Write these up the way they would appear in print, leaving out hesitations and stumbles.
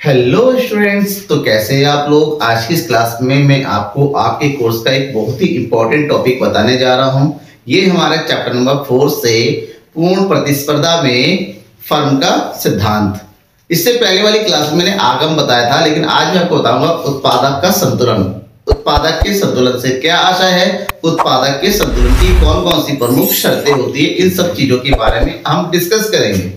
Hello students, तो कैसे हैं आप लोग। आज की इस क्लास में मैं आपको आपके कोर्स का एक बहुत ही इंपॉर्टेंट टॉपिक बताने जा रहा हूं। ये हमारा चैप्टर नंबर 4 से पूर्ण प्रतिस्पर्धा में फर्म का सिद्धांत। इससे पहले वाली क्लास में मैंने आगम बताया था, लेकिन आज मैं आपको बताऊंगा उत्पादक का संतुलन। उत्पादक के संतुलन से क्या आशय है, उत्पादक के संतुलन की कौन कौन सी प्रमुख शर्तें होती है, इन सब चीजों के बारे में हम डिस्कस करेंगे।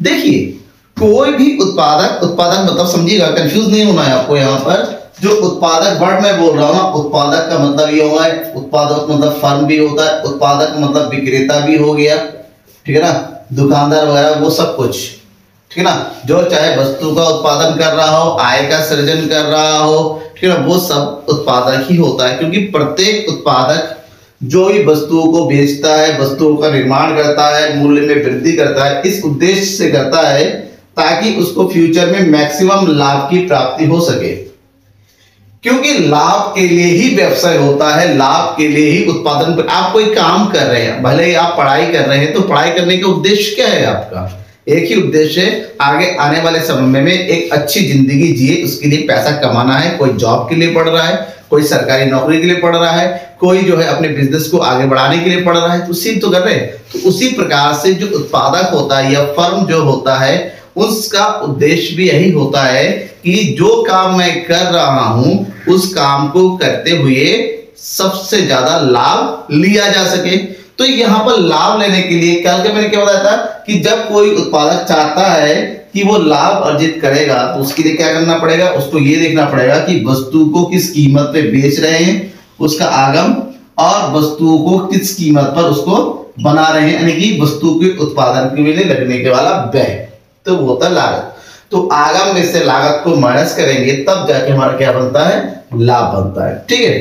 देखिए, कोई भी उत्पादक मतलब समझिएगा, कंफ्यूज नहीं होना है आपको। यहाँ पर जो उत्पादक वर्ड मैं बोल रहा हूँ ना, उत्पादक का मतलब ये होगा, उत्पादक मतलब फर्म भी होता है, उत्पादक मतलब विक्रेता भी हो गया, ठीक है ना, दुकानदार वगैरह, वो सब कुछ, ठीक है ना, जो चाहे वस्तु का उत्पादन कर रहा हो, आय का सृजन कर रहा हो, ठीक है ना, वो सब उत्पादक ही होता है। क्योंकि प्रत्येक उत्पादक जो भी वस्तुओं को बेचता है, वस्तुओं का निर्माण करता है, मूल्य में वृद्धि करता है, इस उद्देश्य से करता है ताकि उसको फ्यूचर में मैक्सिमम लाभ की प्राप्ति हो सके। क्योंकि लाभ के लिए ही व्यवसाय होता है, लाभ के लिए ही उत्पादन। आप कोई काम कर रहे हैं, भले ही आप पढ़ाई कर रहे हैं, तो पढ़ाई करने का उद्देश्य क्या है आपका? एक ही उद्देश्य है, आगे आने वाले समय में एक अच्छी जिंदगी जिए, उसके लिए पैसा कमाना है। कोई जॉब के लिए पढ़ रहा है, कोई सरकारी नौकरी के लिए पढ़ रहा है, कोई जो है अपने बिजनेस को आगे बढ़ाने के लिए पढ़ रहा है, तो उसी तो कर रहे हैं। तो उसी प्रकार से जो उत्पादक होता है या फर्म जो होता है, उसका उद्देश्य भी यही होता है कि जो काम मैं कर रहा हूं, उस काम को करते हुए सबसे ज्यादा लाभ लिया जा सके। तो यहां पर लाभ लेने के लिए मैंने क्या बताया था कि जब कोई उत्पादक चाहता है कि वो लाभ अर्जित करेगा, तो उसके लिए क्या करना पड़ेगा, उसको ये देखना पड़ेगा कि वस्तु को किस कीमत पे बेच रहे हैं, उसका आगम, और वस्तुओं को किस कीमत पर उसको बना रहे हैं, यानी कि वस्तु के उत्पादन के लिए लगने के वाला व्यय, तो वो होता है लागत। तो आगम में से लागत को माइनस करेंगे, तब जाके हमारा क्या बनता है, लाभ बनता है। ठीक है,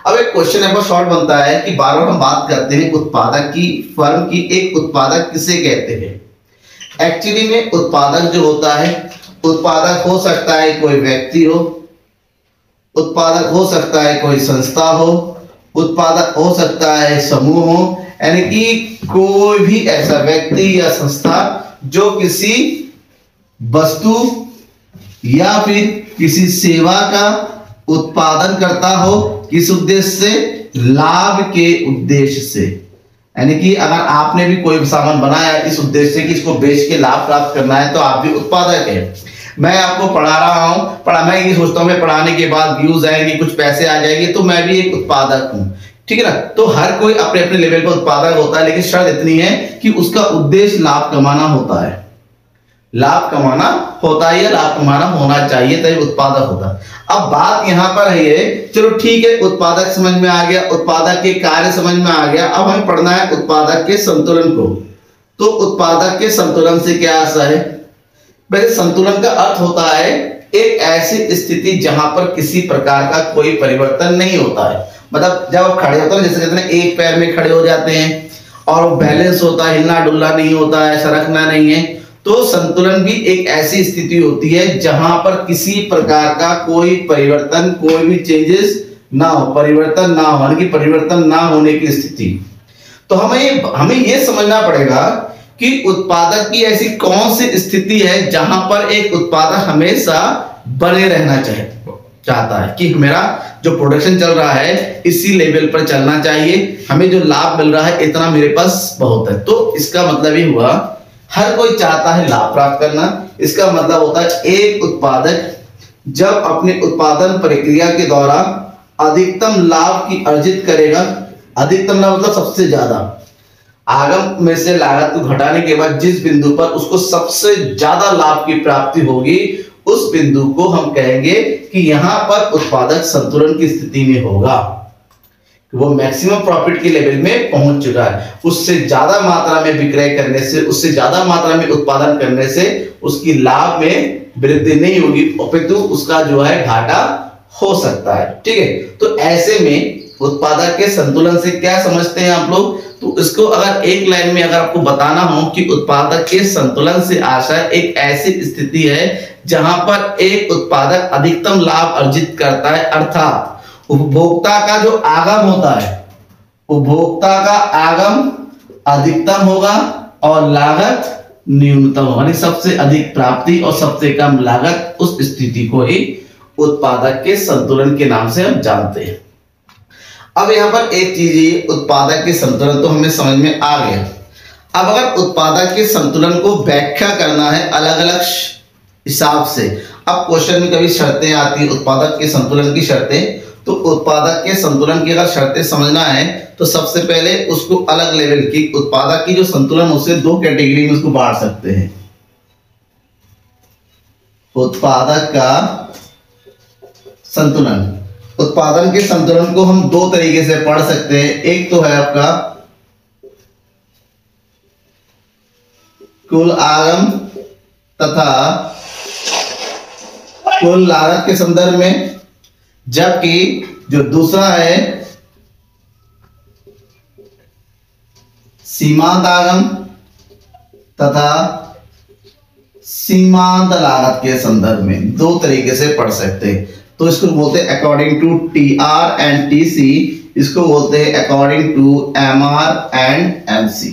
अब एक क्वेश्चन है, बहुत शॉर्ट बनता है कि बार बार हम बात करते हैं उत्पादक की, फर्म की। एक उत्पादक किसे कहते हैं? एक्चुअली में उत्पादक जो होता है, उत्पादक हो सकता है कोई व्यक्ति हो, उत्पादक हो सकता है कोई संस्था हो, उत्पादक हो सकता है समूह हो, यानी कि कोई भी ऐसा व्यक्ति या संस्था जो किसी वस्तु या फिर किसी सेवा का उत्पादन करता हो, किस उद्देश्य से? लाभ के उद्देश्य से। यानी कि अगर आपने भी कोई सामान बनाया इस उद्देश्य से कि इसको बेच के लाभ प्राप्त करना है, तो आप भी उत्पादक है। मैं आपको पढ़ा रहा हूं, मैं ये सोचता हूं मैं पढ़ाने के बाद व्यूज आएंगे, कुछ पैसे आ जाएंगे, तो मैं भी एक उत्पादक हूं, ठीक है ना। तो हर कोई अपने अपने लेवल पर उत्पादक होता है, लेकिन शर्त इतनी है कि उसका उद्देश्य लाभ कमाना होता है, लाभ कमाना होता है या लाभ कमाना होना चाहिए, तभी उत्पादक होता है। अब बात यहां पर है, चलो ठीक है, उत्पादक समझ में आ गया, उत्पादक के कार्य समझ में आ गया। अब हमें पढ़ना है उत्पादक के संतुलन को। तो उत्पादक के संतुलन से क्या आशा है? वैसे संतुलन का अर्थ होता है एक ऐसी स्थिति जहां पर किसी प्रकार का कोई परिवर्तन नहीं होता है। मतलब जब आप खड़े होते हैं, जैसे कहते हैं एक पैर में खड़े हो जाते हैं और बैलेंस होता है, हिलना डुलना नहीं होता है, सरकना नहीं है। तो संतुलन भी एक ऐसी स्थिति होती है जहां पर किसी प्रकार का कोई परिवर्तन, कोई भी चेंजेस ना हो, परिवर्तन ना हो, यानी कि परिवर्तन ना होने की स्थिति। तो हमें ये समझना पड़ेगा कि उत्पादक की ऐसी कौन सी स्थिति है जहां पर एक उत्पादक हमेशा बने रहना चाहता है कि मेरा जो प्रोडक्शन चल रहा है इसी लेवल पर चलना चाहिए, हमें जो लाभ मिल रहा है इतना मेरे पास बहुत है। तो इसका मतलब ये हुआ, हर कोई चाहता है लाभ प्राप्त करना। इसका मतलब होता है एक उत्पादक जब अपने उत्पादन प्रक्रिया के दौरान अधिकतम लाभ की अर्जित करेगा, अधिकतम लाभ मतलब सबसे ज्यादा, आगम में से लागत को घटाने के बाद जिस बिंदु पर उसको सबसे ज्यादा लाभ की प्राप्ति होगी, उस बिंदु को हम कहेंगे कि यहां पर उत्पादक संतुलन की स्थिति में होगा, वो मैक्सिमम प्रॉफिट के लेवल में पहुंच चुका है। उससे ज्यादा मात्रा में विक्रय करने से, उससे ज्यादा मात्रा में उत्पादन करने से उसकी लाभ में वृद्धि नहीं होगी, अपितु उसका जो है घाटा हो सकता है। ठीक है, तो ऐसे में उत्पादक के संतुलन से क्या समझते हैं आप लोग? तो इसको अगर एक लाइन में अगर आपको बताना हो कि उत्पादक के संतुलन से आशय एक ऐसी स्थिति है जहां पर एक उत्पादक अधिकतम लाभ अर्जित करता है, अर्थात उपभोक्ता का जो आगम होता है, उपभोक्ता का आगम अधिकतम होगा और लागत न्यूनतम, यानी सबसे अधिक प्राप्ति और सबसे कम लागत, उस स्थिति को ही उत्पादक के संतुलन के नाम से हम जानते हैं। अब यहाँ पर एक चीज, उत्पादक के संतुलन तो हमें समझ में आ गया। अब अगर उत्पादक के संतुलन को व्याख्या करना है अलग अलग हिसाब से, अब क्वेश्चन में कभी शर्तें आती है उत्पादक के संतुलन की शर्तें, तो उत्पादक के संतुलन की अगर शर्तें समझना है तो सबसे पहले उसको अलग लेवल की उत्पादक की जो संतुलन, उसे दो कैटेगरी में उसको बांट सकते हैं। उत्पादक का संतुलन, उत्पादन के संतुलन को हम दो तरीके से पढ़ सकते हैं। एक तो है आपका कुल आगम तथा कुल लागत के संदर्भ में, जबकि जो दूसरा है सीमांत आगम तथा सीमांत लागत के संदर्भ में, दो तरीके से पढ़ सकते हैं। तो इसको बोलते हैं according to TR and TC, इसको बोलते हैं according to MR and MC.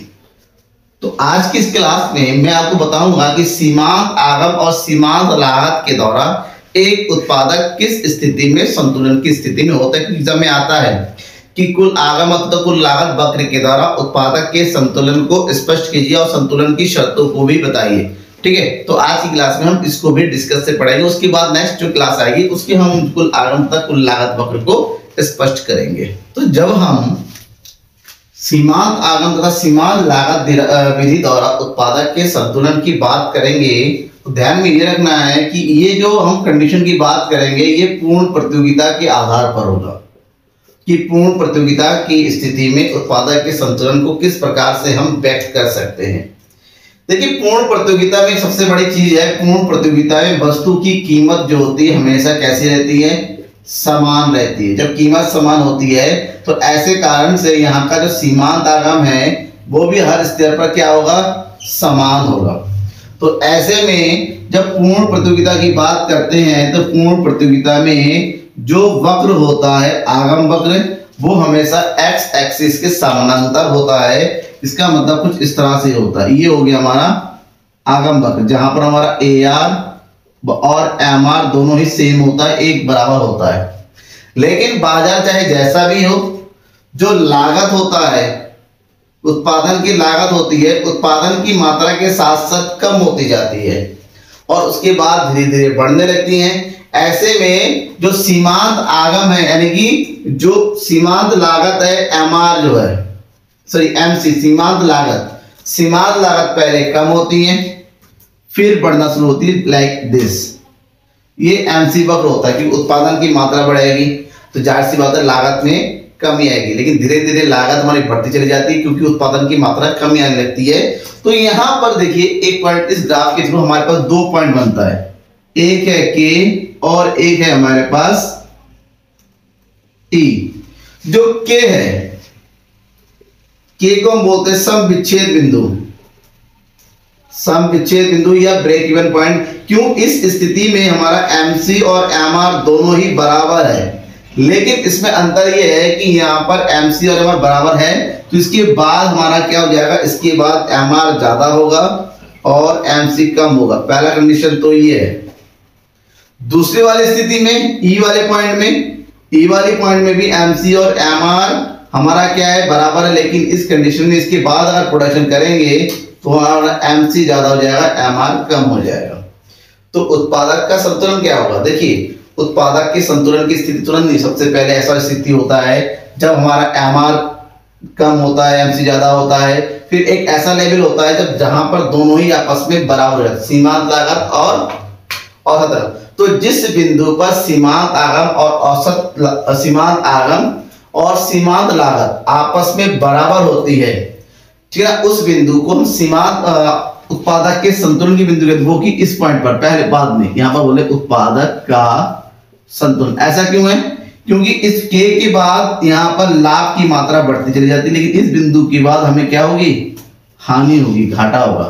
तो आज की इस क्लास में मैं आपको बताऊंगा कि सीमांत आगम और सीमांत लागत के दौरान एक उत्पादक किस स्थिति में संतुलन की स्थिति में होता है। एग्जाम में आता है कि कुल आगम अथवा कुल लागत वक्र के द्वारा उत्पादक के संतुलन को स्पष्ट कीजिए और संतुलन की शर्तों को भी बताइए। ठीक है, तो आज की क्लास में हम इसको भी डिस्कस से पढ़ेंगे। उसके बाद नेक्स्ट जो क्लास आएगी उसकी हम कुल आगम तक कुल लागत वक्र को स्पष्ट करेंगे। तो जब हम सीमांत आगम तथा सीमांत लागत विधि द्वारा उत्पादक के संतुलन की बात करेंगे तो ध्यान में ये रखना है कि ये जो हम कंडीशन की बात करेंगे ये पूर्ण प्रतियोगिता के आधार पर होगा कि पूर्ण प्रतियोगिता की स्थिति में उत्पादक के संतुलन को किस प्रकार से हम व्यक्त कर सकते हैं। देखिए, पूर्ण प्रतियोगिता में सबसे बड़ी चीज है, पूर्ण प्रतियोगिता में वस्तु की कीमत जो होती है हमेशा कैसी रहती है, समान रहती है। जब कीमत समान होती है तो ऐसे कारण से यहाँ का जो सीमांत आगम है वो भी हर स्तर पर क्या होगा, समान होगा। तो ऐसे में जब पूर्ण प्रतियोगिता की बात करते हैं तो पूर्ण प्रतियोगिता में जो वक्र होता है आगम वक्र, वो हमेशा एक्स एक्सिस के समानांतर होता है। इसका मतलब कुछ इस तरह से होता है। ये हो गया हमारा आगम वक्र, जहां पर हमारा ए आर और एम आर दोनों ही सेम होता है, एक बराबर होता है। लेकिन बाजार चाहे जैसा भी हो, जो लागत होता है, उत्पादन की लागत होती है, उत्पादन की मात्रा के साथ साथ कम होती जाती है और उसके बाद धीरे धीरे बढ़ने लगती हैं। ऐसे में जो सीमांत आगम है, यानी कि जो सीमांत लागत है एमआर जो है, सॉरी एमसी, सीमांत लागत पहले कम होती है फिर बढ़ना शुरू होती है, लाइक दिस। ये एमसी वक्र होता है कि उत्पादन की मात्रा बढ़ेगी तो जाहिर सी बात है लागत में कमी आएगी, लेकिन धीरे धीरे लागत हमारी बढ़ती चली जाती है क्योंकि उत्पादन की मात्रा कमी आने लगती है। तो यहां पर देखिए एक पॉइंट इस ग्राफ के थ्रू हमारे पास दो पॉइंट बनता है, एक है के और एक है हमारे पास टी। जो के है, के को हम बोलते हैं सम विच्छेद बिंदु, सम विच्छेद बिंदु या ब्रेक इवन पॉइंट। क्यों, इस स्थिति में हमारा एमसी और एमआर दोनों ही बराबर है, लेकिन इसमें अंतर यह है कि यहाँ पर एमसी और एमआर बराबर है तो इसके बाद हमारा क्या हो जाएगा, इसके बाद एमआर ज्यादा होगा और एमसी कम होगा। पहला कंडीशन तो ये है। दूसरी वाली स्थिति में ई वाले पॉइंट में भी एमसी और एमआर हमारा क्या है, बराबर है, लेकिन इस कंडीशन में इसके बाद अगर प्रोडक्शन करेंगे तो हमारा एमसी ज्यादा हो जाएगा, एमआर कम हो जाएगा। तो उत्पादक का संतुलन क्या होगा, देखिए उत्पादक के संतुलन की स्थिति तुरंत नहीं, सबसे पहले ऐसा स्थिति होता है जब हमारा एमआर कम होता है, एमसी ज्यादा होता है। फिर एक ऐसा लेवल होता है जब जहां पर दोनों ही आपस में बराबर है, सीमांत लागत और औसत। तो जिस बिंदु पर सीमांत आगम और औसत सीमांत आगम और सीमांत लागत आपस में बराबर होती है, ठीक है, उस बिंदु को हम सीमांत उत्पादक के संतुलन की बिंदु कहते हैं, वो कि इस पॉइंट पर पहले बाद में यहां पर बोले उत्पादक का संतुलन। ऐसा क्यों है, क्योंकि इस के के बाद यहां पर लाभ की मात्रा बढ़ती चली जाती है, लेकिन इस बिंदु के बाद हमें क्या होगी, हानि होगी, घाटा होगा।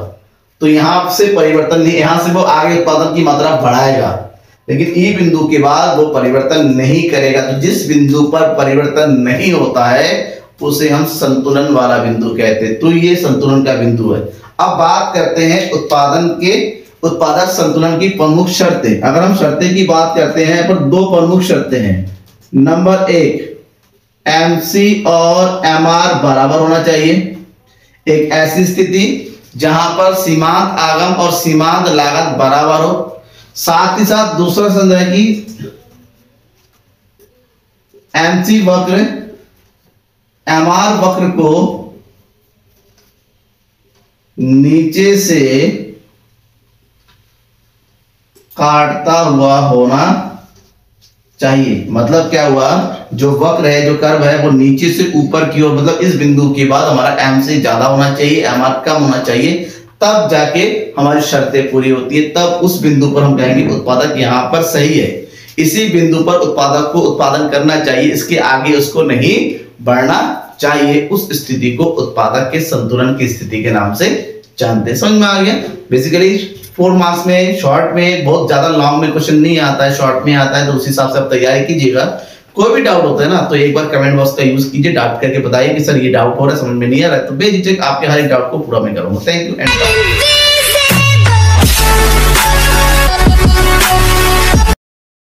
तो यहां से परिवर्तन नहीं, यहां से वो आगे उत्पादन की मात्रा बढ़ाएगा, लेकिन ई बिंदु के बाद वो परिवर्तन नहीं करेगा। तो जिस बिंदु पर परिवर्तन नहीं होता है उसे हम संतुलन वाला बिंदु कहते हैं। तो ये संतुलन का बिंदु है। अब बात करते हैं उत्पादक संतुलन की प्रमुख शर्तें। अगर हम शर्तें की बात करते हैं पर दो प्रमुख शर्तें हैं। नंबर 1, MC और MR बराबर होना चाहिए। एक ऐसी स्थिति जहां पर सीमांत आगम और सीमांत लागत बराबर हो। साथ ही साथ दूसरा संबंध है कि MC वक्र MR वक्र को नीचे से काटता हुआ होना चाहिए। मतलब क्या हुआ, जो वक्र है, जो कर्व है, वो नीचे से ऊपर की ओर, मतलब इस बिंदु के बाद हमारा MC ज्यादा होना चाहिए, MR कम होना चाहिए, तब जाके हमारी शर्तें पूरी होती है। तब उस बिंदु पर हम कहेंगे उत्पादक यहां पर सही है। इसी बिंदु पर उत्पादक को उत्पादन करना चाहिए, इसके आगे उसको नहीं बढ़ना चाहिए। उस स्थिति को उत्पादक के संतुलन की स्थिति के नाम से जानते हैं। समझ में आ गया? बेसिकली 4 मार्क्स में शॉर्ट में बहुत ज्यादा लॉन्ग में क्वेश्चन नहीं आता है, शॉर्ट में आता है, तो उस हिसाब से आप तैयारी कीजिएगा। कोई भी डाउट होता है ना तो एक बार कमेंट बॉक्स का यूज कीजिए, डाउट करके बताइए कि सर ये डाउट हो रहा है, समझ में नहीं आ रहा है, तो बेझिझक आपके हर एक डाउट को पूरा मैं करूंगा। Thank you and